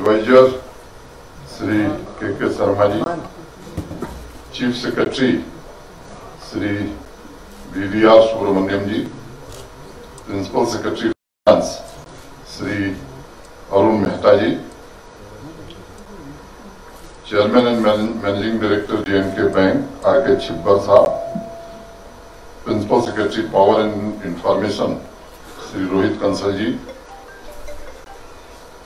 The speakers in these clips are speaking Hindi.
Adviser Shri K Sharma ji, chief secretary Shri VVR Subrahmanyam ji, principal secretary finance Shri Arun Mehta ji, chairman and managing director JNK bank RK Chhibber sahab, principal secretary power and information Shri Rohit Kansal ji,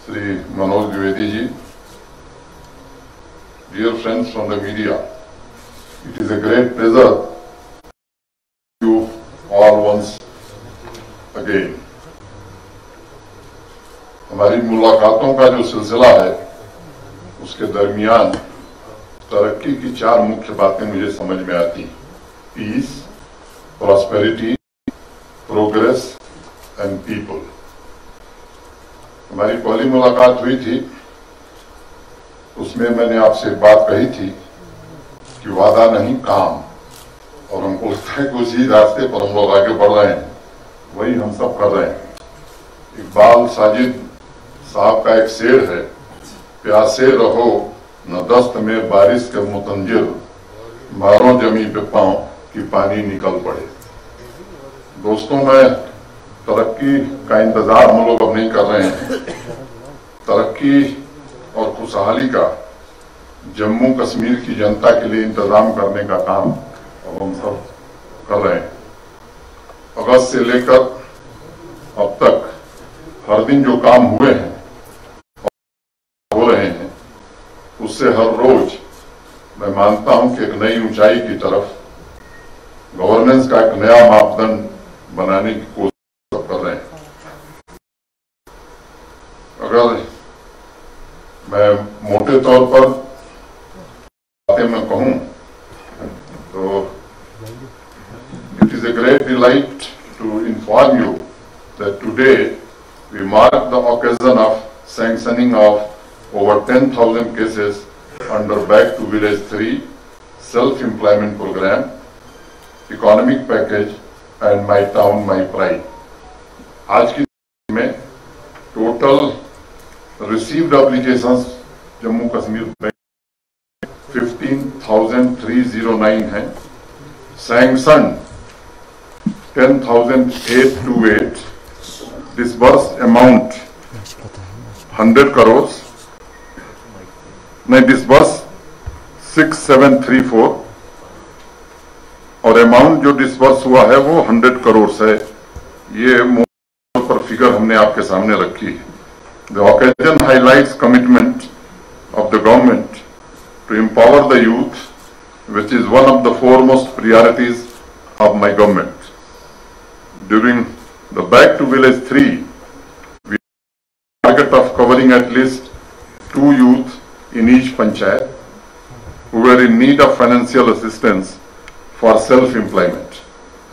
Shri Manoj Dwivedi ji, dear friends from the media, it is a great pleasure to you all once again. हमारी मुलाकातों का जो सिलसिला है उसके दरमियान तरक्की की 4 मुख्य बातें मुझे समझ में आती: peace, prosperity, progress and people. हमारी पहली मुलाकात हुई थी, उसमें मैंने आपसे एक बात कही थी कि वादा नहीं काम, और हमको लगता है कि उसी रास्ते पर हम लोग आगे बढ़ रहे हैं, वही हम सब कर रहे हैं। इकबाल साजिद साहब का एक शेर है, प्यासे रहो न दस्त में बारिश के मुतंजिर, मारो जमी पे पांव कि पानी निकल पड़े। दोस्तों, मैं तरक्की का इंतजार हम लोग अब नहीं कर रहे हैं। तरक्की और खुशहाली का जम्मू कश्मीर की जनता के लिए इंतजाम करने का काम अब हम सब कर रहे हैं। अगस्त से लेकर अब तक हर दिन जो काम हुए हैं और हो रहे हैं, उससे हर रोज मैं मानता हूं कि एक नई ऊंचाई की तरफ गवर्नेंस का एक नया मापदंड बनाने की कोशिश कर रहे हैं। अगर मैं मोटे तौर पर बातें मैं कहूं तो it is a great delight to inform you that today we mark the occasion of sanctioning of over 10,000 cases under Back to Village 3 self-employment program, economic package and My Town My Pride. आज की में total received applications Jammu Kashmir bank 15,309 हैं, सैंक्शन 10,828, डिसबर्स अमाउंट 100 करोड़, नहीं डिसबर्स 6734, और अमाउंट जो डिसबर्स हुआ है वो 100 करोड़ है। ये मोड पर फिगर हमने आपके सामने रखी है। The occasion highlights commitment of the government to empower the youth, which is one of the foremost priorities of my government. During the Back to Village 3, we target of covering at least 2 youth in each panchayat who were in need of financial assistance for self-employment.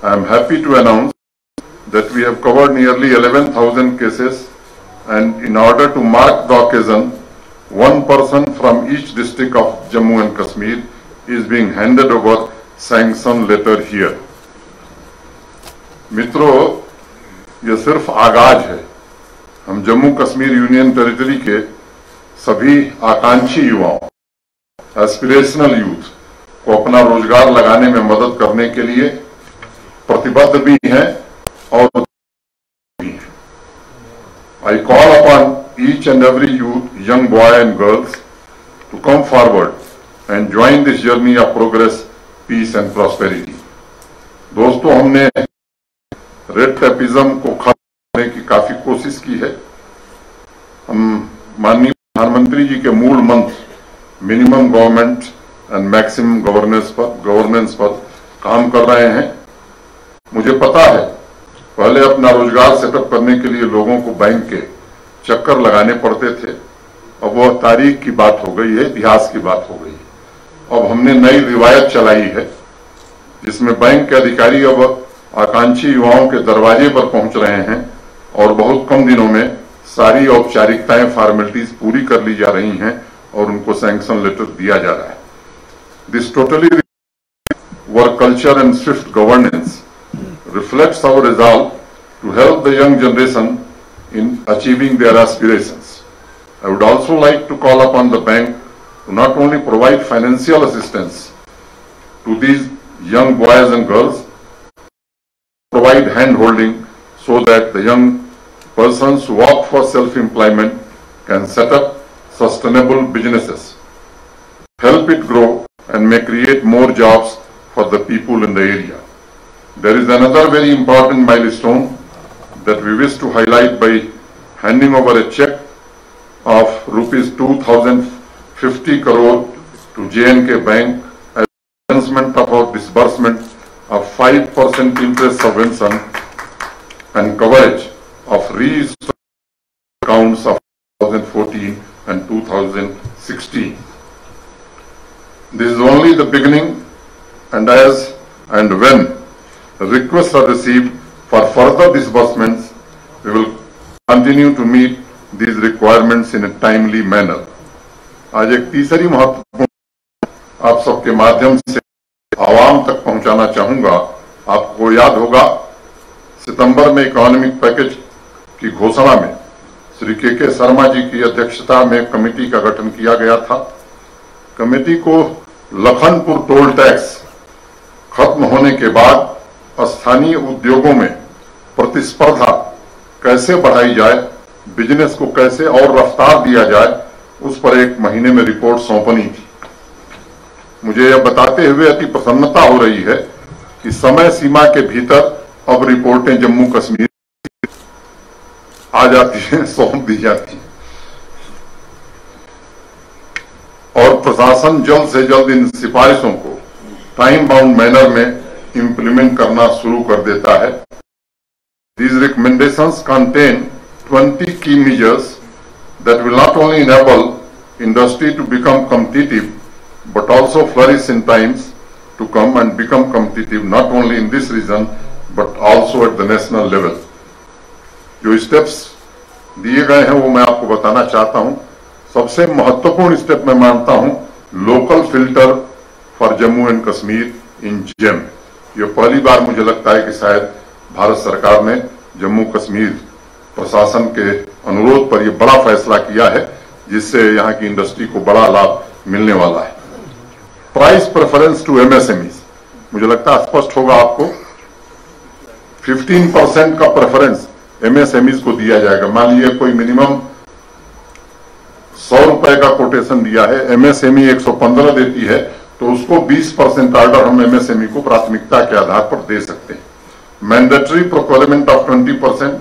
I am happy to announce that we have covered nearly 11,000 cases, and in order to mark the occasion, one person from each district of Jammu and Kashmir is being handed over sanction letter here. मित्रों, यह सिर्फ आगाज है। हम जम्मू कश्मीर यूनियन टेरिटरी के सभी आकांक्षी युवाओं, एस्पिरेशनल यूथ को अपना रोजगार लगाने में मदद करने के लिए प्रतिबद्ध भी हैं और भी हैं। I call upon each and every youth, young boy and girls to come forward and join this journey of progress, peace and prosperity. दोस्तों, हमने रेड टेपिज्म को खत्म करने की काफी कोशिश की है। हम माननीय प्रधानमंत्री जी के मूल मंत्र minimum government and maximum governance पर काम कर रहे हैं। मुझे पता है, पहले अपना रोजगार सेटअप करने के लिए लोगों को बैंक के चक्कर लगाने पड़ते थे। अब वह तारीख की बात हो गई है, इतिहास की बात हो गई है। अब हमने नई रिवायत चलाई है जिसमें बैंक के अधिकारी अब आकांक्षी युवाओं के दरवाजे पर पहुंच रहे हैं और बहुत कम दिनों में सारी औपचारिकताएं, फॉर्मेलिटीज पूरी कर ली जा रही हैं और उनको सैंक्शन लेटर दिया जा रहा है। This totally work culture and Swift governance reflects our resolve to help the young generation in achieving their aspirations. I would also like to call upon the bank to not only provide financial assistance to these young boys and girls, provide hand-holding so that the young persons who opt for self-employment can set up sustainable businesses, help it grow, and may create more jobs for the people in the area. There is another very important milestone that we wish to highlight by handing over a check of rupees 2,050 crore to J&K Bank as announcement of our disbursement of 5% interest subvention and coverage of restructured accounts of 2014 and 2016. This is only the beginning, and as and when requests are received for further disbursements, we will continue to meet these requirements in a timely manner. आज एक तीसरी महत्वपूर्ण आप सबके माध्यम से आवाम तक पहुंचाना चाहूंगा। आपको याद होगा सितंबर में इकोनॉमिक पैकेज की घोषणा में श्री के शर्मा जी की अध्यक्षता में कमेटी का गठन किया गया था। कमेटी को लखनपुर टोल टैक्स खत्म होने के बाद स्थानीय उद्योगों में प्रतिस्पर्धा कैसे बढ़ाई जाए, बिजनेस को कैसे और रफ्तार दिया जाए, उस पर एक महीने में रिपोर्ट सौंपनी थी। मुझे यह बताते हुए अति प्रसन्नता हो रही है कि समय सीमा के भीतर अब रिपोर्टें जम्मू कश्मीर आ जाती हैं, सौंप दी जाती हैं और प्रशासन जल्द से जल्द इन सिफारिशों को टाइम बाउंड मैनर में इंप्लीमेंट करना शुरू कर देता है। These recommendations contain 20 key measures that will not only enable industry to become competitive but also flourish in times to come and become competitive not only in this region but also at the national level. जो स्टेप्स दिए गए हैं वो मैं आपको बताना चाहता हूं। सबसे महत्वपूर्ण स्टेप मैं मानता हूं local filter for Jammu and Kashmir in GeM. ये पहली बार मुझे लगता है कि शायद भारत सरकार ने जम्मू कश्मीर प्रशासन के अनुरोध पर यह बड़ा फैसला किया है, जिससे यहां की इंडस्ट्री को बड़ा लाभ मिलने वाला है। प्राइस प्रेफरेंस टू एमएसएमईज, मुझे लगता है स्पष्ट होगा आपको, 15% का प्रेफरेंस एमएसएमईज को दिया जाएगा। मान लीजिए कोई मिनिमम 100 रुपए का कोटेशन दिया है, एमएसएमई 115 देती है, तो उसको 20% ऑर्डर हम एमएसएमई को प्राथमिकता के आधार पर दे सकते हैं। Mandatory procurement of 20%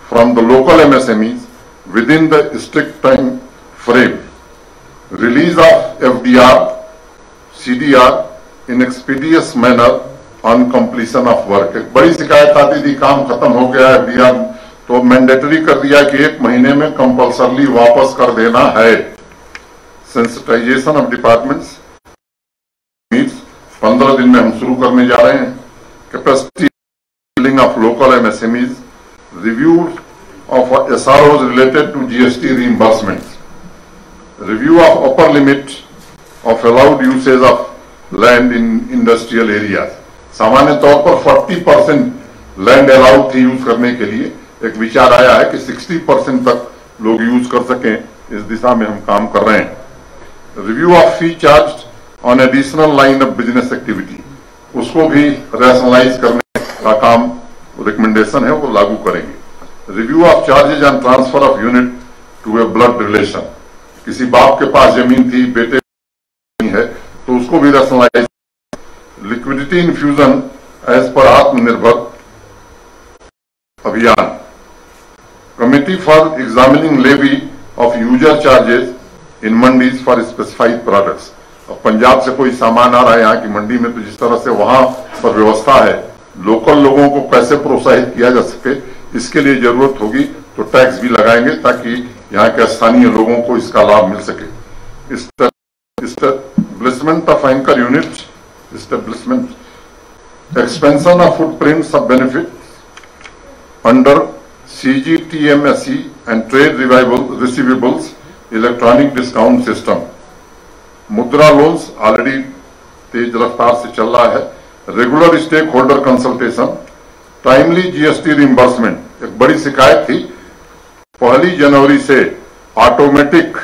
from the local MSMEs with in the strict time frame, release of FDR CDR in expeditious manner on completion of work. एक बड़ी शिकायत आती थी काम खत्म हो गया एफडीआर, तो मैंडेटरी कर दिया कि 1 महीने में कंपल्सरली वापस कर देना है। सेंसिटाइजेशन ऑफ डिपार्टमेंट्स 15 दिन में हम शुरू करने जा रहे हैं। Capacity building of local MSMEs, review of SROs related to GST reimbursement, review of upper limit of allowed usage of land in industrial areas. सामान्य तौर पर 40% लैंड अलाउड थी यूज करने के लिए, एक विचार आया है कि 60% तक लोग यूज कर सकें, इस दिशा में हम काम कर रहे हैं। Review of fee charge on additional line of business activity, उसको भी रैशनलाइज करने का काम रिकमेंडेशन है, वो लागू करेंगे। Review of charges on transfer of unit to a blood relation, किसी बाप के पास जमीन थी, बेटे नहीं है, तो उसको भी rationalise. Liquidity infusion as per Atmanirbhar Abhiyan, committee for examining levy of user charges in mandis for specified products. अब पंजाब से कोई सामान आ रहा है यहाँ की मंडी में, तो जिस तरह से वहां पर व्यवस्था है, लोकल लोगों को कैसे प्रोत्साहित किया जा सके, इसके लिए जरूरत होगी तो टैक्स भी लगाएंगे ताकि यहाँ के स्थानीय लोगों को इसका लाभ मिल सके। Establishment of anchor unit, establishment, expansion of footprints of benefit under CGTMSE and trade receivables electronic discount system। Mudra loans already तेज रफ्तार से चल रहा है। Regular stakeholder consultation, timely GST reimbursement. एक बड़ी शिकायत थी, 1 जनवरी से ऑटोमेटिक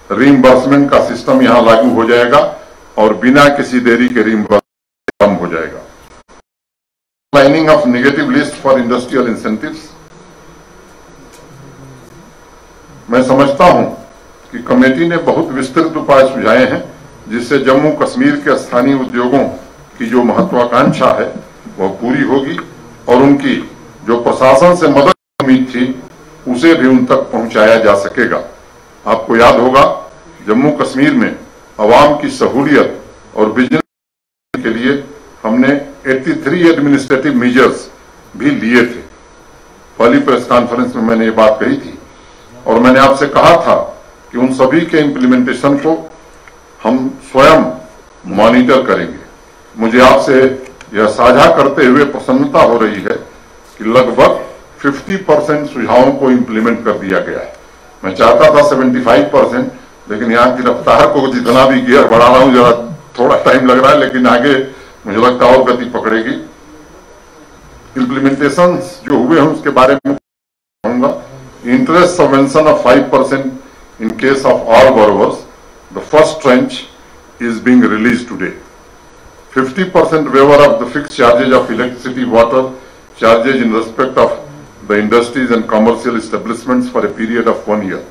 रीइंबर्समेंट का सिस्टम यहां लागू हो जाएगा और बिना किसी देरी के रीइंबर्समेंट कम हो जाएगा। Lining of negative list for industrial incentives. मैं समझता हूं कि कमेटी ने बहुत विस्तृत उपाय सुझाए हैं जिससे जम्मू कश्मीर के स्थानीय उद्योगों की जो महत्वाकांक्षा है वह पूरी होगी और उनकी जो प्रशासन से मदद की उम्मीद थी उसे भी उन तक पहुंचाया जा सकेगा। आपको याद होगा जम्मू कश्मीर में अवाम की सहूलियत और बिजनेस के लिए हमने 83 एडमिनिस्ट्रेटिव मेजर्स भी लिए थे। पहली प्रेस कॉन्फ्रेंस में मैंने ये बात कही थी और मैंने आपसे कहा था कि उन सभी के इम्प्लीमेंटेशन को हम स्वयं मॉनिटर करेंगे। मुझे आपसे यह साझा करते हुए प्रसन्नता हो रही है कि लगभग 50% सुझावों को इम्प्लीमेंट कर दिया गया है। मैं चाहता था 75%, लेकिन यहाँ की रफ्तार को जितना भी गियर बढ़ा रहा हूं जरा थोड़ा टाइम लग रहा है, लेकिन आगे मुझे लगता है और गति पकड़ेगी। इम्प्लीमेंटेशन जो हुए हैं उसके बारे में कहूंगा। Interest subvention of 5% in case of all borrowers. The first tranche is being released today. 50% waiver of the fixed charges of electricity, water charges in respect of the industries and commercial establishments for a period of 1 year.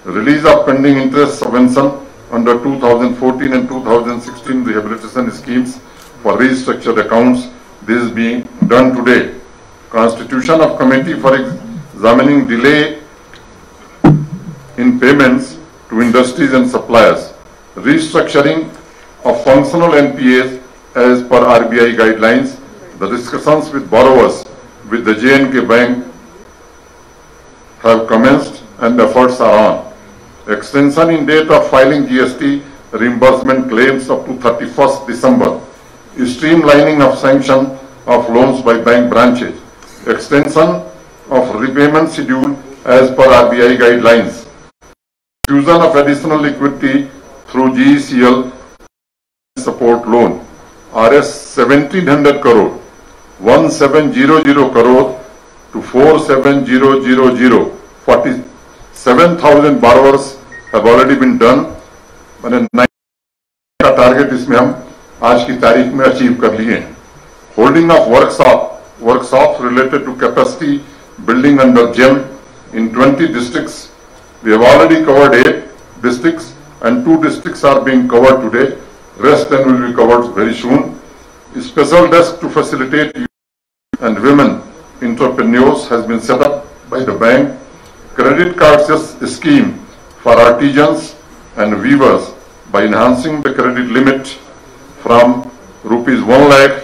Release of pending interest subvention under 2014 and 2016 rehabilitation schemes for restructured accounts. This is being done today. Constitution of committee for examining delay in payments to industries and suppliers. Restructuring of functional NPAs as per RBI guidelines. The discussions with borrowers with the J&K Bank have commenced and efforts are on. Extension in date of filing GST reimbursement claims up to 31st December. Streamlining of sanction of loans by bank branches. Extension of repayment schedule as per RBI guidelines. Infusion of additional liquidity through GECL support loan. RS 1700 crore, 1700 crore to 47000. 47,000 borrowers have already been done. मैंने 9 का टारगेट इसमें हम आज की तारीख में अचीव कर लिए हैं। Holding of workshops related to capacity building under GEM in 20 districts. We have already covered 8 districts and 2 districts are being covered today. Rest and will be covered very soon. A special desk to facilitate youth and women entrepreneurs has been set up by the bank. Credit card scheme for artisans and weavers by enhancing the credit limit from rupees 1 lakh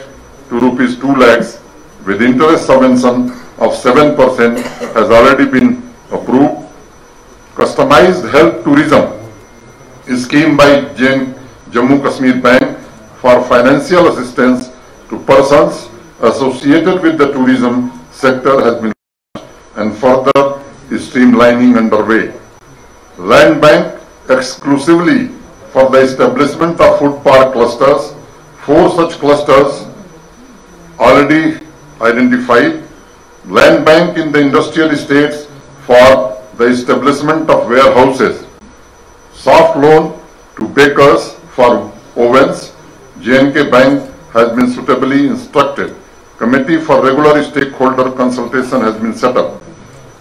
to rupees 2 lakhs with interest subvention of 7% has already been approved. Customized health tourism scheme by Jammu Kashmir Bank for financial assistance to persons associated with the tourism sector has been and further streamlining underway. Land Bank exclusively for the establishment of food park clusters. 4 such clusters already identified. Land Bank in the industrial estates for the establishment of warehouses. Soft loan to bakers for ovens. J&K Bank has been suitably instructed. Committee for regular stakeholder consultation has been set up.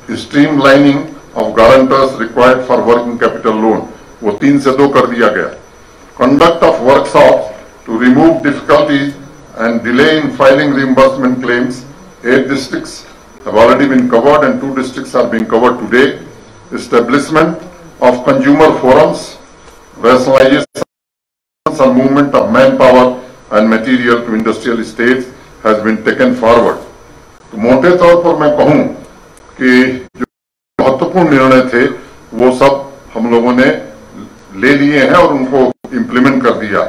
Streamlining of guarantors required for working capital loan, वो 3 से 2 कर दिया गया. Conduct of workshops to remove difficulties and delay in filing reimbursement claims. 8 districts have already been covered and 2 districts are being covered today. Establishment of consumer forums, rationalization and movement of manpower and material to industrial estates has been taken forward. तो मोटे तौर पर मैं कहूं कि जो महत्वपूर्ण निर्णय थे वो सब हम लोगों ने ले लिए हैं और उनको इम्प्लीमेंट कर दिया।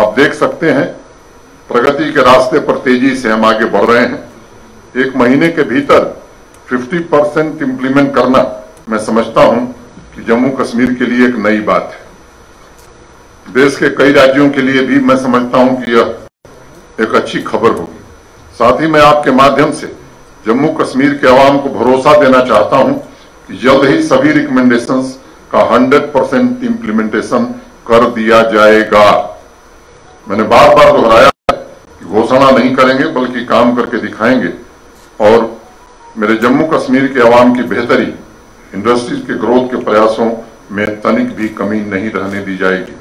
आप देख सकते हैं प्रगति के रास्ते पर तेजी से हम आगे बढ़ रहे हैं। 1 महीने के भीतर 50% इम्प्लीमेंट करना मैं समझता हूं कि जम्मू कश्मीर के लिए एक नई बात है। देश के कई राज्यों के लिए भी मैं समझता हूं कि यह एक अच्छी खबर होगी। साथ ही मैं आपके माध्यम से जम्मू कश्मीर के अवाम को भरोसा देना चाहता हूं कि जल्द ही सभी रिकमेंडेशंस का 100% इम्प्लीमेंटेशन कर दिया जाएगा। मैंने बार बार दोहराया कि घोषणा नहीं करेंगे बल्कि काम करके दिखाएंगे और मेरे जम्मू कश्मीर के अवाम की बेहतरी, इंडस्ट्रीज के ग्रोथ के प्रयासों में तनिक भी कमी नहीं रहने दी जाएगी।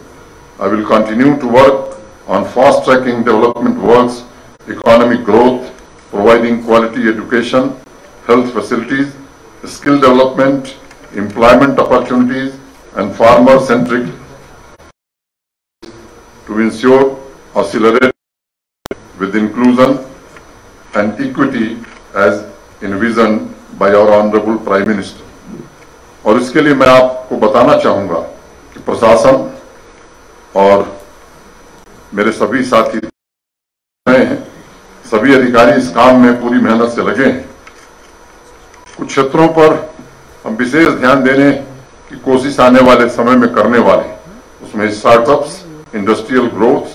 I will continue to work on fast tracking development works, economic growth, providing quality education, health facilities, skill development, employment opportunities, and farmer-centric to ensure accelerate with inclusion and equity as envisioned by our Honorable Prime Minister. और इसके लिए मैं आपको बताना चाहूंगा कि प्रशासन और मेरे सभी साथी हैं, सभी अधिकारी इस काम में पूरी मेहनत से लगे हैं। कुछ क्षेत्रों पर हम विशेष ध्यान देने की कोशिश आने वाले समय में करने वाले, उसमें startups, industrial growth,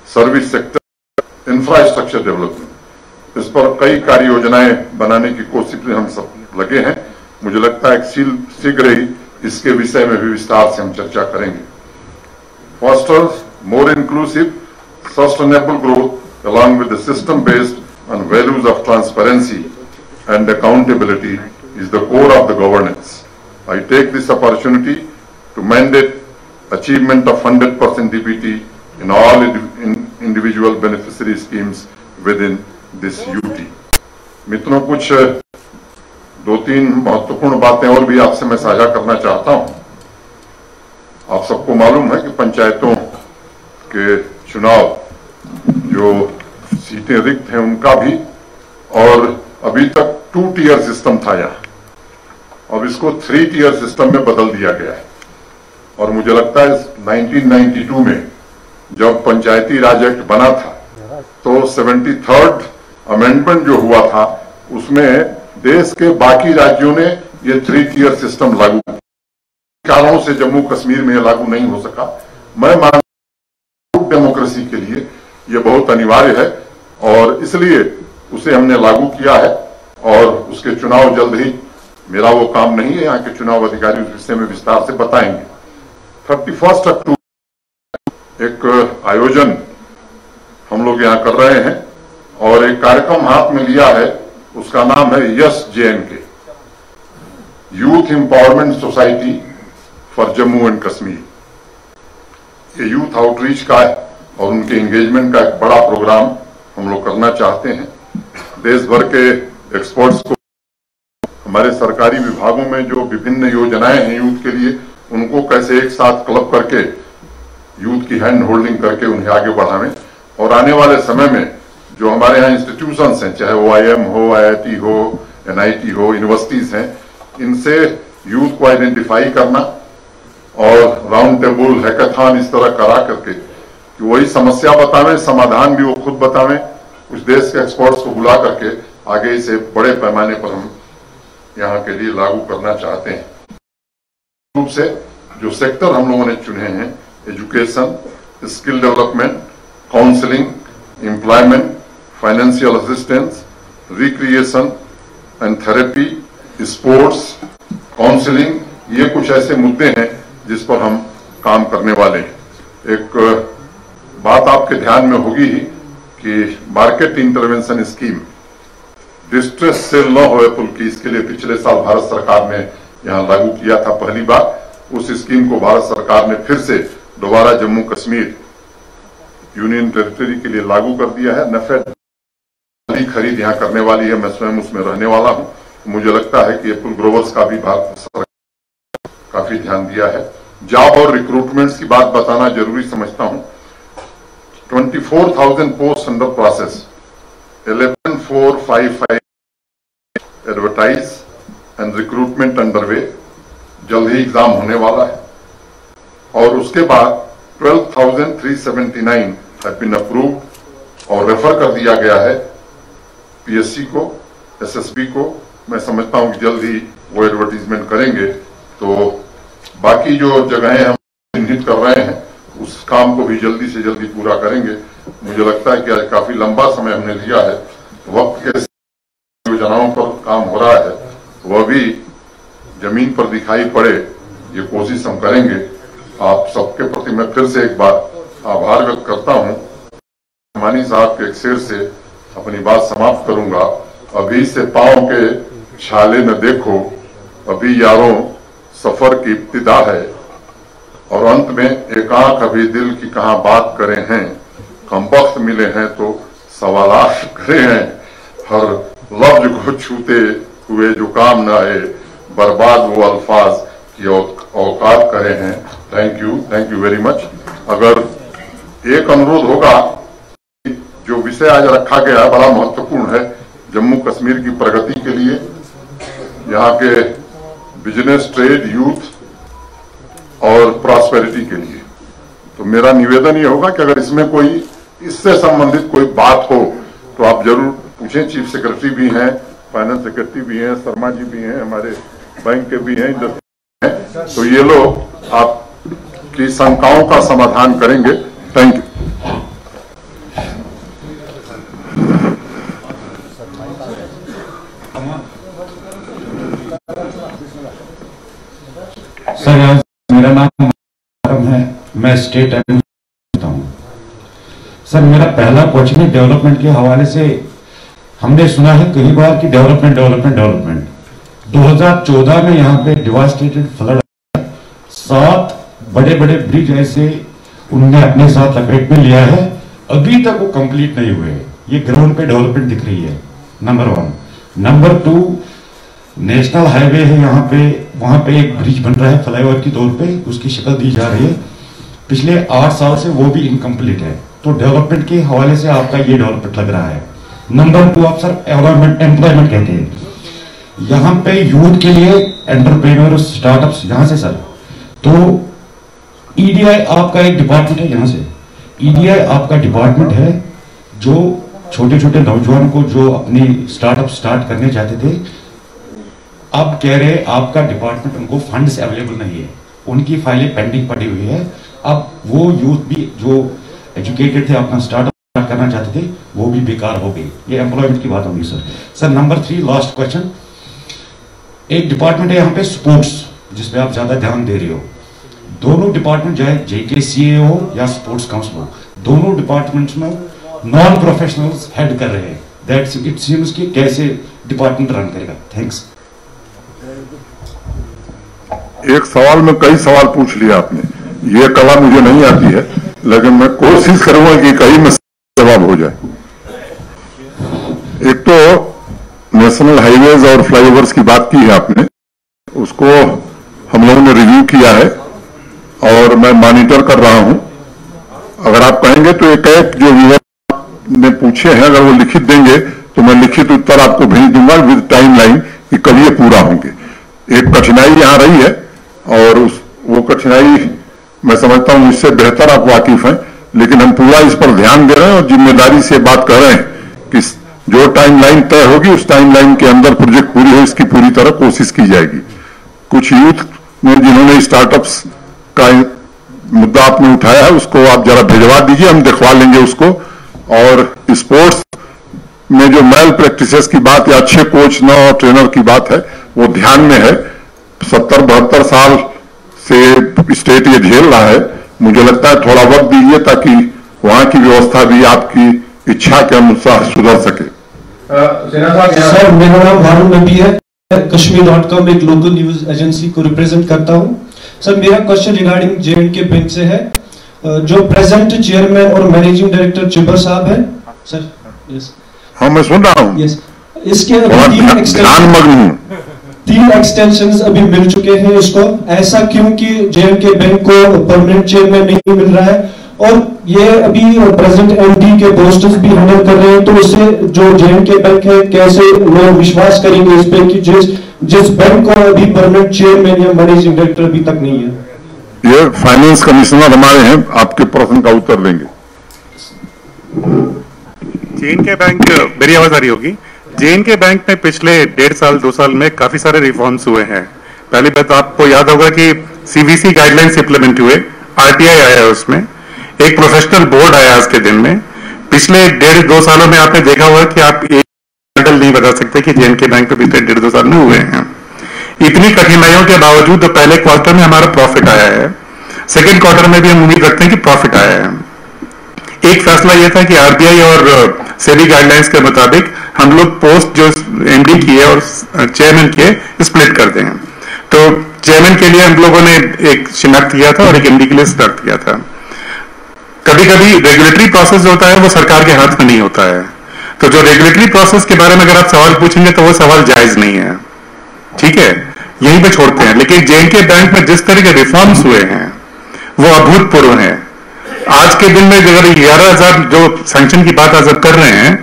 service sector, infrastructure development, इस पर कई कार्य योजनाएं बनाने की कोशिश में हम सब लगे हैं। मुझे लगता है कि शीघ्र ही इसके विषय में भी विस्तार से हम चर्चा करेंगे। Foster more inclusive sustainable growth along with the system based on values of transparency and accountability is the core of the governance. I take this opportunity to mandate achievement of 100% DBT in all individual beneficiary schemes within this UT. मित्रों, कुछ दो तीन महत्वपूर्ण बातें और भी आपसे मैं साझा करना चाहता हूं। आप सबको मालूम है कि पंचायतों के चुनाव जो सीटें रिक्त हैं उनका भी, और अभी तक 2 टियर सिस्टम था यहां, अब इसको 3 टियर सिस्टम में बदल दिया गया है। और मुझे लगता है 1992 में जब पंचायती राज एक्ट बना था तो 73rd अमेंडमेंट जो हुआ था उसमें देश के बाकी राज्यों ने ये 3 टियर सिस्टम लागू किया। कारणों से जम्मू कश्मीर में लागू नहीं हो सका। मैं मानता हूं डेमोक्रेसी के लिए ये बहुत अनिवार्य है और इसलिए उसे हमने लागू किया है और उसके चुनाव जल्द ही, मेरा वो काम नहीं है, यहाँ के चुनाव अधिकारी उस विषय में विस्तार से बताएंगे। 31 अक्टूबर एक आयोजन हम लोग यहाँ कर रहे हैं और एक कार्यक्रम हाथ में लिया है, उसका नाम है yes JNK, youth empowerment society for Jammu and Kashmir. ये यूथ आउटरीच का है और उनके एंगेजमेंट का एक बड़ा प्रोग्राम हम लोग करना चाहते हैं। देश भर के एक्सपर्ट्स को, हमारे सरकारी विभागों में जो विभिन्न योजनाएं हैं यूथ के लिए, उनको कैसे एक साथ क्लब करके यूथ की हैंड होल्डिंग करके उन्हें आगे बढ़ावें। और आने वाले समय में जो हमारे यहाँ इंस्टीट्यूशंस हैं, चाहे वो IIM हो, IIT हो, NIT हो, यूनिवर्सिटीज हैं, इनसे यूथ को आइडेंटिफाई करना और राउंड टेबल, हैकाथॉन इस तरह करा करके कि वही समस्या बतावें, समाधान भी वो खुद बतावें, कुछ देश के एक्सपर्ट्स को बुला करके आगे इसे बड़े पैमाने पर हम यहाँ के लिए लागू करना चाहते हैं। रूप से जो सेक्टर हम लोगों ने चुने हैं, education, skill development, counselling, employment, financial assistance, recreation and therapy, sports, counselling, ये कुछ ऐसे मुद्दे हैं जिस पर हम काम करने वाले हैं। एक बात आपके ध्यान में होगी ही कि market intervention scheme, distress cell न हो एप्पल की, इसके लिए पिछले साल भारत सरकार ने यहां लागू किया था पहली बार। उस स्कीम को भारत सरकार ने फिर से दोबारा जम्मू कश्मीर यूनियन टेरिटरी के लिए लागू कर दिया है। नफेड खरीद यहां करने वाली है, मैं स्वयं उसमें रहने वाला हूं। मुझे लगता है कि एप्पल ग्रोवर्स का भी भारत सरकार काफी ध्यान दिया है। जॉब और रिक्रूटमेंट्स की बात बताना जरूरी समझता हूं। 24,000 post under process, 11,455 advertise and recruitment underway, जल्द ही एग्जाम होने वाला है। और उसके बाद 12,379 हैव बीन अप्रूव्ड और रेफर कर दिया गया है PSC को, SSB को। मैं समझता हूं कि जल्द ही वो एडवर्टीजमेंट करेंगे, तो बाकी जो जगहें हम चिन्हित कर रहे हैं उस काम को भी जल्दी से जल्दी पूरा करेंगे। मुझे लगता है कि आज काफी लंबा समय हमने लिया है, वक्त के योजनाओं पर काम हो रहा है, वह भी जमीन पर दिखाई पड़े ये कोशिश हम करेंगे। आप सबके प्रति मैं फिर से एक बार आभार व्यक्त करता हूं। मानी साहब के एक शेर से अपनी बात समाप्त करूंगा। अभी से पांव के छाले न देखो, अभी यारों सफर की इब्तिदा है। और अंत में एक आंख अभी दिल की कहां बात करें हैं, कम वक्त मिले हैं तो सवालात करे हैं। हर लफ्ज को छूते हुए जो काम न आए, बर्बाद वो अल्फाज की औकात करे हैं। Thank you very much. अगर एक अनुरोध होगा, जो विषय आज रखा गया बड़ा महत्वपूर्ण है जम्मू कश्मीर की प्रगति के लिए, यहाँ के बिजनेस, ट्रेड, यूथ और प्रॉस्पेरिटी के लिए। तो मेरा निवेदन ये होगा कि अगर इसमें कोई इससे संबंधित कोई बात हो तो आप जरूर पूछें। चीफ सेक्रेटरी भी हैं, फाइनेंस सेक्रेटरी भी हैं, शर्मा जी भी हैं, हमारे बैंक के भी हैं, इंडस्ट्री हैं, तो ये लोग आपकी शंकाओं का समाधान करेंगे। Thank you. सर, मेरा नाम है, मैं स्टेट हूँ। सर, मेरा पहला क्वेश्चन है डेवलपमेंट के हवाले से। हमने सुना है कई बार कि डेवलपमेंट 2014 में यहाँ पे डिवास्टेटेड फ्लड, 7 बड़े बड़े ब्रिज ऐसे उन्होंने अपने साथ लपेट में लिया है, अभी तक वो कंप्लीट नहीं हुए। ये ग्राउंड पे डेवलपमेंट दिख रही है, नंबर 1। नंबर 2, नेशनल हाईवे है यहाँ पे, वहां पे एक ब्रिज बन रहा है फ्लाईओवर की तौर पे, उसकी शक्ल दी जा रही है। पिछले 8 साल से वो भी इनकम्प्लीट है। तो डेवलपमेंट के हवाले से आपका ये डेवलपमेंट लग रहा है। नंबर 2, आप सर एम्प्लॉयमेंट कहते हैं, यहाँ पे यूथ के लिए एंटरप्रेन्योर स्टार्टअप्स यहाँ से सर, तो ईडीआई आपका एक डिपार्टमेंट है यहाँ से। ईडीआई आपका डिपार्टमेंट है जो छोटे छोटे नौजवान को जो अपनी स्टार्टअप स्टार्ट करने चाहते थे, अब कह रहे आपका डिपार्टमेंट उनको फंड्स अवेलेबल नहीं है, उनकी फाइलें पेंडिंग पड़ी हुई है। अब वो यूथ भी जो एजुकेटेड थे, अपना स्टार्टअप करना चाहते थे, वो भी बेकार हो गई। ये एम्प्लॉयमेंट की बात होगी sir. Sir, number 3, last question. एक डिपार्टमेंट है यहाँ पे स्पोर्ट्स, जिसपे आप ज्यादा ध्यान दे रहे हो। दोनों डिपार्टमेंट, चाहे JKCA हो या स्पोर्ट्स काउंसिल हो, दोनों डिपार्टमेंट्स में नॉन प्रोफेशनल्स हेड कर रहे हैं। दैट्स इट सीम्स कि कैसे डिपार्टमेंट रन करेगा। थैंक्स। एक सवाल में कई सवाल पूछ लिया आपने, ये कला मुझे नहीं आती है, लेकिन मैं कोशिश करूंगा कि कहीं में जवाब हो जाए। एक तो नेशनल हाईवेज और फ्लाईओवर्स की बात की है आपने, उसको हम लोगों ने रिव्यू किया है और मैं मॉनिटर कर रहा हूं। अगर आप कहेंगे तो एक जो व्यूअर ने पूछे हैं, अगर वो लिखित देंगे तो मैं लिखित उत्तर आपको भेज दूंगा विद टाइमलाइन कि कब ये पूरा होंगे। एक कठिनाई यहां रही है और वो कठिनाई मैं समझता हूं इससे बेहतर आप वाकिफ हैं, लेकिन हम पूरा इस पर ध्यान दे रहे हैं और जिम्मेदारी से बात कर रहे हैं कि जो टाइमलाइन तय होगी उस टाइमलाइन के अंदर प्रोजेक्ट पूरी हो, इसकी पूरी तरह कोशिश की जाएगी। कुछ यूथ में जिन्होंने स्टार्टअप्स का मुद्दा आपने उठाया है, उसको आप जरा भिजवा दीजिए, हम दिखवा लेंगे उसको। और स्पोर्ट्स में जो मैल प्रैक्टिसेस की बात या अच्छे कोच न और ट्रेनर की बात है, वो ध्यान में है। 70-72 साल से स्टेट ये झेल रहा है, मुझे लगता है थोड़ा वक्त दीजिए ताकि वहां की व्यवस्था भी आपकी इच्छा के अनुसार सुधर सके। सर, मेरा नाम हारून नबी है, kashmir.com एक लोकल न्यूज एजेंसी को रिप्रेजेंट करता हूं। सर, मेरा क्वेश्चन रिगार्डिंग J&K बैंक से है। जो प्रेजेंट चेयरमैन और मैनेजिंग डायरेक्टर चिबर साहब है सर। यस, हाँ मैं सुन रहा हूँ। यस, इसके अभी 3 एक्सटेंशंस अभी मिल चुके हैं इसको। ऐसा क्यों कि J&K बैंक को परमानेंट चेयरमैन नहीं मिल रहा है और ये अभी प्रेजेंट MD के पोस्ट्स भी हैंडल कर रहे हैं, तो इससे जो J&K बैंक है, कैसे लोग विश्वास करेंगे इस पे कि जिस बैंक को अभी परमानेंट चेयरमैन या मैनेजिंग डायरेक्टर अभी तक नहीं है। ये फाइनेंस कमिश्नर हमारे हैं, आपके प्रश्न का उत्तर देंगे। J&K बैंक, मेरी आवाज आ रही होगी। J&K बैंक में पिछले 1.5 साल 2 साल में काफी सारे रिफॉर्म्स हुए हैं। पहली बात आपको याद होगा कि CVC गाइडलाइंस इंप्लीमेंट हुए, RTI आया उसमें, एक प्रोफेशनल बोर्ड आया आज के दिन में। पिछले 1.5-2 सालों में आपने देखा होगा कि आप एक मॉडल नहीं बता सकते कि J&K बैंक में पिछले 1.5-2 साल में हुए हैं। इतनी कठिनाइयों के बावजूद पहले क्वार्टर में हमारा प्रॉफिट आया है, सेकेंड क्वार्टर में भी हम उम्मीद रखते हैं कि प्रॉफिट आया है। एक फैसला यह था कि आरबीआई और सेबी गाइडलाइंस के मुताबिक हम लोग पोस्ट जो एमडी की है और चेयरमैन की है स्प्लिट करते हैं। तो चेयरमैन के लिए हम लोगों ने एक शिनाख्त किया था और एक एमडी के लिए शिनाख्त किया था। कभी कभी रेगुलेटरी प्रोसेस जो होता है वो सरकार के हाथ में नहीं होता है, तो जो रेगुलेटरी प्रोसेस के बारे में अगर आप सवाल पूछेंगे तो वो सवाल जायज नहीं है, ठीक है, यहीं पे छोड़ते हैं। लेकिन जेएनके बैंक में जिस तरह के रिफॉर्म्स हुए हैं वो अभूतपूर्व हैं। आज के दिन में अगर 11,000 जो सैंक्शन की बात आज कर रहे हैं,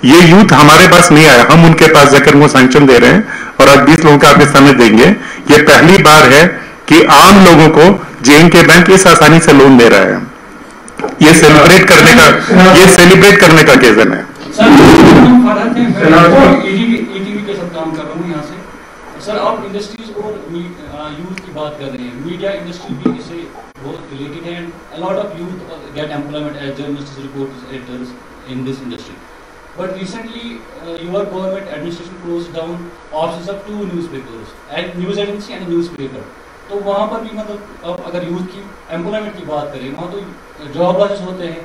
ये यूथ हमारे पास नहीं आया, हम उनके पास जाकर वो सैंक्शन दे रहे हैं और आज 20 लोगों का आपके सामने देंगे। ये पहली बार है कि आम लोगों को जेएनके बैंक इस आसानी से लोन दे रहा है। ये सेलिब्रेट करने का केजन है। ईटीवी के साथ काम कर रहा हूँ यहाँ से। सर, आप इंडस्ट्रीज और यूथ की बात कर रहे हैं, मीडिया इंडस्ट्री भी इससे बहुत रिलेटेड है and a lot of youth get employment as journalist, reporters, editors in this industry. But recently, your government administration closed down offices of 2 newspapers, and news agency and a newspaper. तो वहाँ पर भी मतलब अगर यूथ की एम्प्लॉयमेंट की बात करें, वहाँ तो जॉब लॉसेस होते हैं।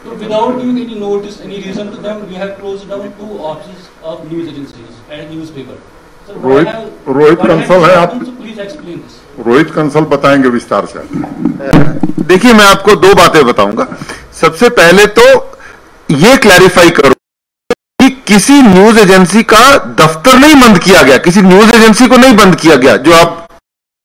तो without giving any notice, any reason to them, you have closed down 2 offices of news agencies and newspaper. Rohit Kansal है, आप please explain this. Rohit Kansal बताएंगे विस्तार से। देखिए, मैं आपको 2 बातें बताऊंगा। सबसे पहले तो ये क्लैरिफाई करूं कि किसी न्यूज एजेंसी का दफ्तर नहीं बंद किया गया, किसी न्यूज एजेंसी को नहीं बंद किया गया जो आप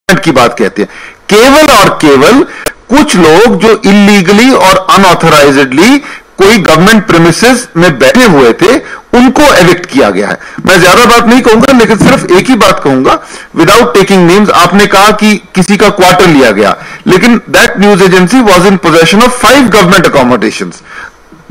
की बात कहते हैं। केवल और केवल कुछ लोग जो इलीगली और अनऑथराइज्डली कोई गवर्नमेंट प्रेमिसेस में बैठे हुए थे उनको एविक्ट किया गया है। मैं ज्यादा बात नहीं कहूंगा, लेकिन सिर्फ एक ही बात कहूंगा विदाउट टेकिंग नेम्स। आपने कहा कि किसी का क्वार्टर लिया गया, लेकिन that news agency was in possession of 5 government accommodations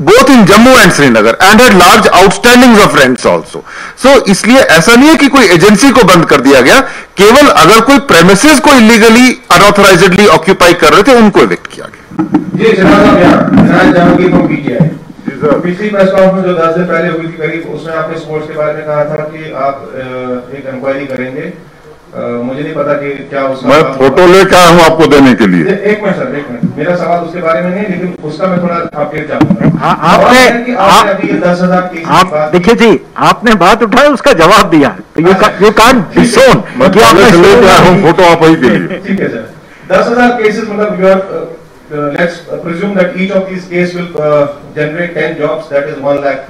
both in Jammu and Srinagar and had large outstandings of rents also. So इसलिए ऐसा नहीं है कि कोई एजेंसी को बंद कर दिया गया, केवल अगर कोई प्रेमिसेस को इलीगली अनऑथराइज्डली ऑक्यूपाई कर रहे थे उनको इविक्ट किया गया। जी जनाब, पिछली प्रेस कॉन्फ्रेंस जो 10 दिन पहले हुई थी करीब, उसमें आपने स्पोर्ट्स के बारे में कहा था कि आप एक इंक्वायरी करेंगे। मुझे नहीं पता कि क्या उसका मैं फोटो लेकर आया हूं आपको देने के लिए। एक मिनट सर, एक मिनट, मेरा सवाल उसके बारे में नहीं, लेकिन उसका मैं थोड़ा अपडेट चाहूंगा। आपने अभी 10,000 केस की बात, देखिए जी, आपने बात उठाई, उसका जवाब दिया, तो यू कांट डिसोन कि आपने लेकर आया हूं फोटो आप ही के लिए। ठीक है सर, 10,000 केसेस मतलब you are let's presume that each of these cases will generate 10 jobs, that is 1 lakh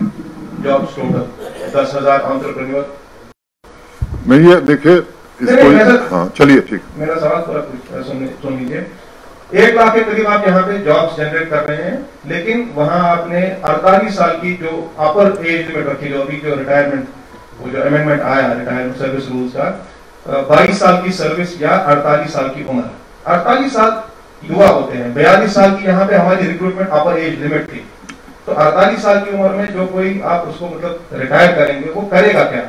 jobs total, 10,000 entrepreneur। मैं ये देखिए इसको, हाँ चलिए ठीक। मेरा सवाल थोड़ा सुन लीजिए। 1 लाख के करीब आप यहाँ पे जॉब्स जनरेट कर रहे हैं, लेकिन वहां आपने 48 साल की जो अपर एज लिमिट रखी, जो अभी जो रिटायरमेंट, वो जो अमेंडमेंट आया रिटायरमेंट सर्विस रूल्स का, 22 साल की सर्विस या 48 साल की उम्र। 48 साल युवा होते हैं, 42 साल की यहाँ पे हमारी रिक्रूटमेंट अपर एज लिमिट थी। तो 48 साल की उम्र में जो कोई आप उसको मतलब रिटायर करेंगे, वो करेगा क्या?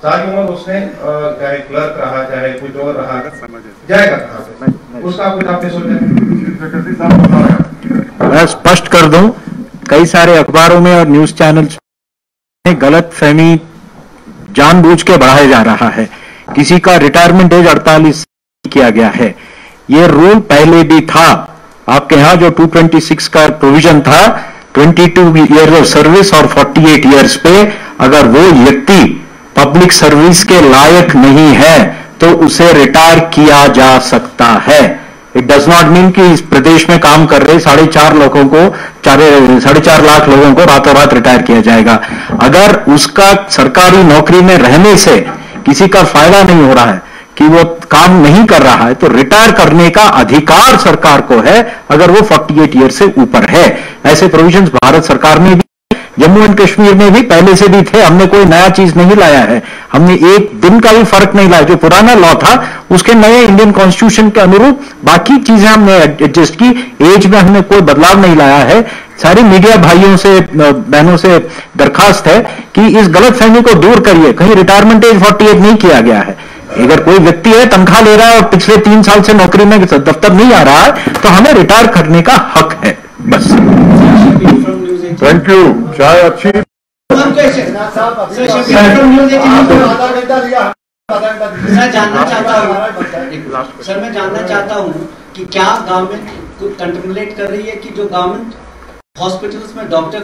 सारी उम्र उसने चाहे क्लर्क रहा, चाहे कुछ और रहा, जाएगा कहाँ पे? उसका कुछ आपने सोचा? मैं स्पष्ट कर दूं, कई सारे अखबारों में और न्यूज चैनल्स में गलत फहमी जानबूझ के बढ़ाया जा रहा है। किसी का रिटायरमेंट एज 48 किया गया है, ये रूल पहले भी था। आपके यहां जो 226 का प्रोविजन था, 22 ईयर ऑफ सर्विस और 48 ईयर्स पे अगर वो व्यक्ति पब्लिक सर्विस के लायक नहीं है तो उसे रिटायर किया जा सकता है। इट डज नॉट मीन कि इस प्रदेश में काम कर रहे 4.5 लोगों को 4.5 लाख लोगों को रातों रात रिटायर किया जाएगा। अगर उसका सरकारी नौकरी में रहने से किसी का फायदा नहीं हो रहा है कि वो काम नहीं कर रहा है, तो रिटायर करने का अधिकार सरकार को है अगर वो 48 ईयर से ऊपर है। ऐसे प्रोविजंस भारत सरकार में भी, जम्मू एंड कश्मीर में भी पहले से भी थे। हमने कोई नया चीज नहीं लाया है, हमने एक दिन का भी फर्क नहीं लाया। जो पुराना लॉ था उसके नए इंडियन कॉन्स्टिट्यूशन के अनुरूप बाकी चीजें हमने एडजस्ट की, एज में हमने कोई बदलाव नहीं लाया है। सारे मीडिया भाइयों से बहनों से दरखास्त है कि इस गलतफहमी को दूर करिए, कहीं रिटायरमेंट एज 48 नहीं किया गया है। अगर कोई व्यक्ति है, तनख्वाह ले रहा है और पिछले 3 साल से नौकरी में दफ्तर नहीं आ रहा है, तो हमें रिटायर करने का हक है, बस। Thank you. चाय अच्छी मैं जानना चाहता हूँ कि क्या गवर्नमेंट कंटेम्पलेट कर रही है कि जो गवर्नमेंट हॉस्पिटल्स में डॉक्टर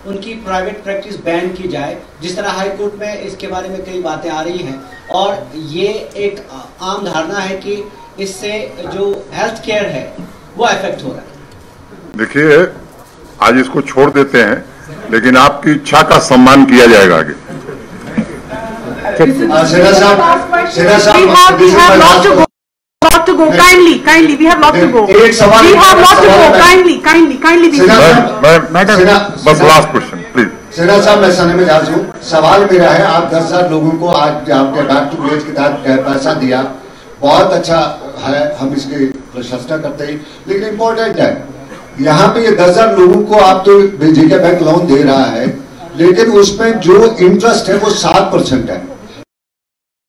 उनकी प्राइवेट प्रैक्टिस बैन की जाए, जिस तरह हाई कोर्ट में इसके बारे में कई बातें आ रही हैं और ये एक आम धारणा है कि इससे जो हेल्थ केयर है वो अफेक्ट हो रहा है। देखिए, आज इसको छोड़ देते हैं, लेकिन आपकी इच्छा का सम्मान किया जाएगा आगे। To go kindly we have lot to go. We have lot to go kindly बस लास्ट क्वेश्चन प्लीज। सेना साहब, मैं सने में जा रहा हूँ। सवाल मेरा है, आप 10,000 लोगों को आज आपके बैक टू विलेज के तहत पैसा दिया, बहुत अच्छा है, हम इसकी प्रशंसा करते हैं, लेकिन इम्पोर्टेंट है यहाँ पे ये 10,000 लोगों को आप तो जेके बैंक लोन दे रहा है, लेकिन उसमें जो इंटरेस्ट है वो 7% है,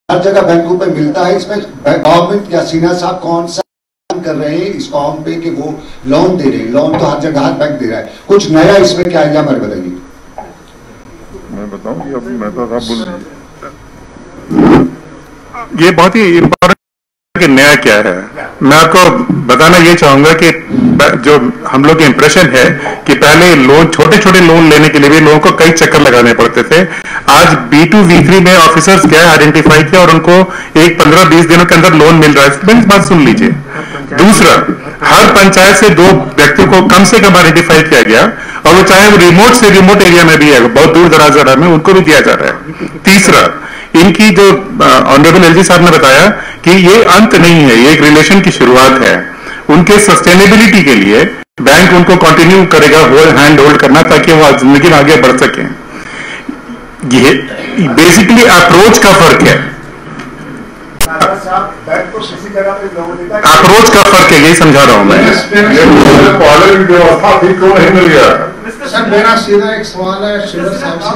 हर जगह बैंकों पे मिलता है। इसमें गवर्नमेंट या सिन्हा साहब कौन सा काम कर रहे हैं इस कॉम पे कि वो लोन दे रहे हैं? लोन तो हर जगह हर बैंक दे रहा है, कुछ नया इसमें क्या आइडिया मेरे बताइए। मैं बताऊं कि अब मैं तो बोल ये बहुत ही इम्पोर्टेंट कि नया क्या है। मैं आपको बताना ये चाहूंगा कि जो हम लोग के इंप्रेशन है कि पहले लोन, छोटे छोटे लोन लेने के लिए भी लोगों को कई चक्कर लगाने पड़ते थे। आज B2 V3 में ऑफिसर्स क्या आइडेंटिफाई किया और उनको 15-20 दिनों के अंदर लोन मिल रहा है। इस बात सुन लीजिए। दूसरा, हर पंचायत से 2 व्यक्तियों को कम से कम आइडेंटिफाई किया गया और वो चाहे वो रिमोट से रिमोट एरिया में भी है, बहुत दूर दराज एरिया में, उनको भी दिया जा रहा है। तीसरा, इनकी जो ऑनरेबल एलजी साहब ने बताया कि ये अंत नहीं है, ये एक रिलेशन की शुरुआत है। उनके सस्टेनेबिलिटी के लिए बैंक उनको कंटिन्यू करेगा हैंड होल्ड करना, ताकि वो जिंदगी में आगे बढ़ सके। ये बेसिकली अप्रोच का फर्क है, अप्रोच का फर्क है, यही समझा रहा हूं मैं। व्यवस्था ठीक क्यों नहीं मिल गया? सर, मेरा सीधा एक सवाल है शिवर साहब से।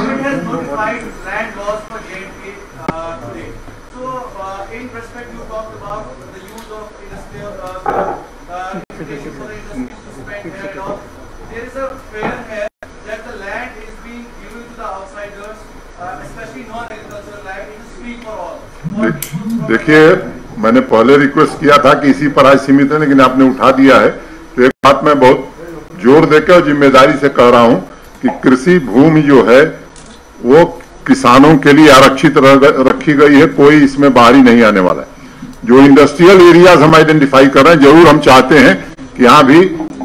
देखिए, मैंने पहले रिक्वेस्ट किया था कि इसी पर आज सीमित है, लेकिन आपने उठा दिया है। तो एक बात मैं बहुत जोर देकर और जिम्मेदारी से कह रहा हूं कि कृषि भूमि जो है वो किसानों के लिए आरक्षित रखी गई है, कोई इसमें बाहरी नहीं आने वाला है। जो इंडस्ट्रियल एरियाज हम आइडेंटिफाई कर रहे हैं, जरूर हम चाहते हैं कि यहाँ भी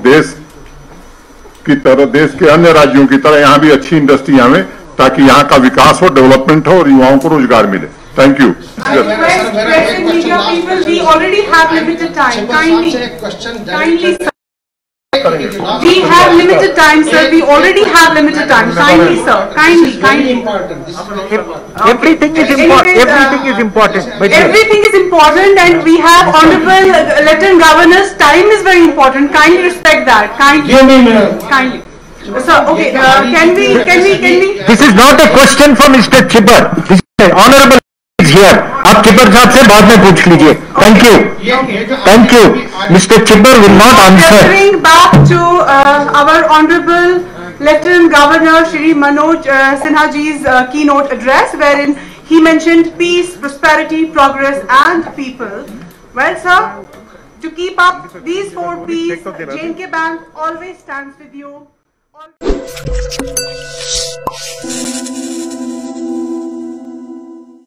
देश की तरह, देश के अन्य राज्यों की तरह यहाँ भी अच्छी इंडस्ट्री आवे, ताकि यहाँ का विकास हो, डेवलपमेंट हो और युवाओं को रोजगार मिले। Thank you. We already have limited time. Kindly, sir. We have limited time, sir. We already have limited time. Kindly, sir. Kindly. Everything is important. Everything is important. Everything is important, and we have honorable Lieutenant Governor's time is very important. Kindly respect that. Kindly. Sir, okay. Can we? This is not a question for Mr. Chibber. This is honorable. आप चिब्बर साहब से बाद में पूछ लीजिए। Thank you. Mister Chhibber will not answer. Bring back to our honorable Lieutenant Governor Shri Manoj Sinha ji's keynote address, wherein he mentioned peace, prosperity, progress, and people. Well, sir, to keep up these 4 P's, J&K Bank always stands with you.